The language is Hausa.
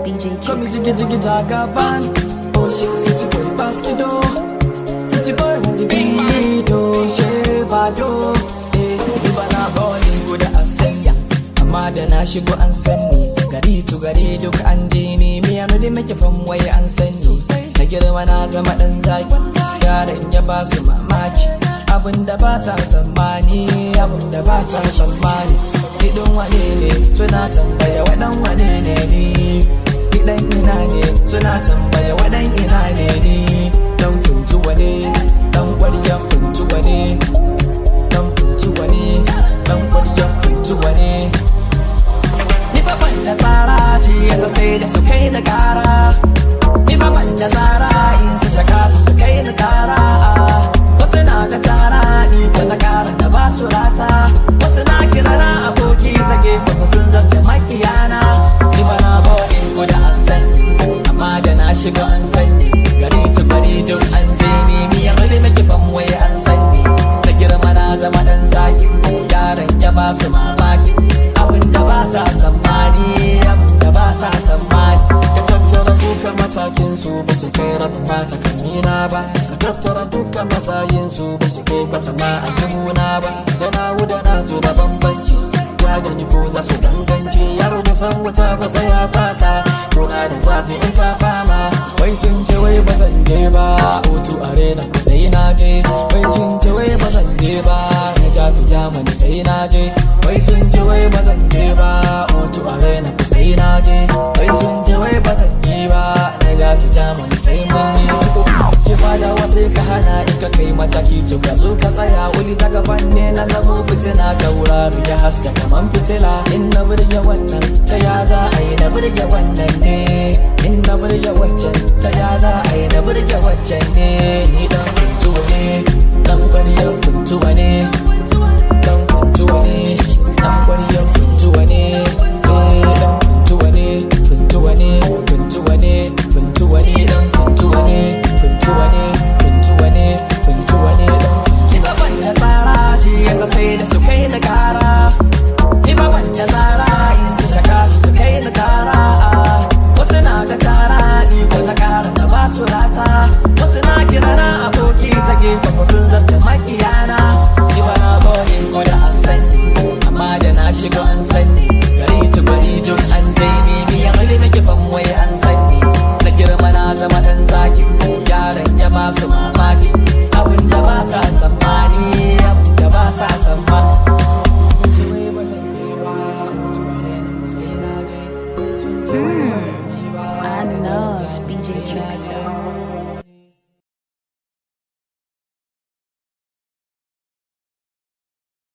DJ Come Chicks. ziggy jiggy jagaban. Oh shit, city boy baskido. City boy on the beat. Oh shit, bado. Riba na bowling guda a sanya. Amma da na shigo an sanni. Gari to gari duk an ji ni. Me ano da make from waye an sanni. Na girma na zama dan zaki. Yaran ya ba su mamaki. Abinda ba sa tsammani, abinda ba sa tsammani. Idan wane ne suna tambaya wadan wane ne ni. Idan ina ne suna tambaya wadan ina ne ni. Dan funtuwa ne, dan kwarya funtuwa ne. Dan funtuwa ne, dan kwarya funtuwa ne. Ni fa ban da tsara shi yasa sai da su kai na kara. Ni fa ban da tsara in su shaka su kai na kara. Wasu na ta tara ni ko ta kara da ba su rata. Wasu na kira na aboki ta gefe ko sun zarce makiyana. Ni ba na bawa in guda an sani, amma da na shiga an sani. Gari to gari duk an je ni, miyan wani nake fan waye an sani. Na girma na zama dan zaki, yaran ya ba su mamaki. Abinda ba sa tsammani, abinda ba sa tsammani. Ka tattara duka matakin su ba su kai rabin mata kamina ba. Ka tattara duka masayin su ba su kai kwata ma a jimuna ba. Da na wuda na zo da bambanci, ya gani ko za su danganci. Yaro da san wuta ba sai ya taka, kuna da zafi in ka fama. Wai sun ce wai ba zan je ba, hutu arena ko sai na je. Wai sun ce wai ba zan je ba, na ja tu jamani sai na je. Wai sun ce wai ba zan je ba, hutu arena ko sai na je. Wai sun ce wai ba zan je ba, na ja tu jamani sai mun yi. Ki fada wasu ka hana in ka kai mataki to ka zo ka tsaya wuli daga fanne na zamo fitina tauraro ya haska kaman fitila. In na burge wannan ta ya za a yi na burge wannan ne. In na burge waccan ta ya za a yi na burge waccan ne. Ni dan kuntuwa ne, dan kwariyar kuntuwa ne. Dan kuntuwa ne, dan kwariyar kuntuwa ne. Dan kuntuwa ne, kuntuwa ne, kuntuwa ne, kuntuwa ne, dan kuntuwa ne, kuntuwa ne, kuntuwa ne, kuntuwa ne, dan kuntuwa. Ni ban da tsara shi yasa sai da su kai na kara. Ni ban da tsara in su shaka su kai na kara. Wasu na ta tara ni ko ta kara da ba su rata. Wasu na kira na aboki ta gefe ko sun zarce makiyana. Ni ba na bori ko da an sani, amma da na shiga an sani. Gari to gari duk an dai ni, miyan wani nake fan waye an sani. Na girma na zama dan zaki, yaran ya ba su mamaki. Abinda ba sa tsammani, abinda ba sa tsammani. Wai ba zan je ba, mutuwa ne na sai na je. Wai sun ce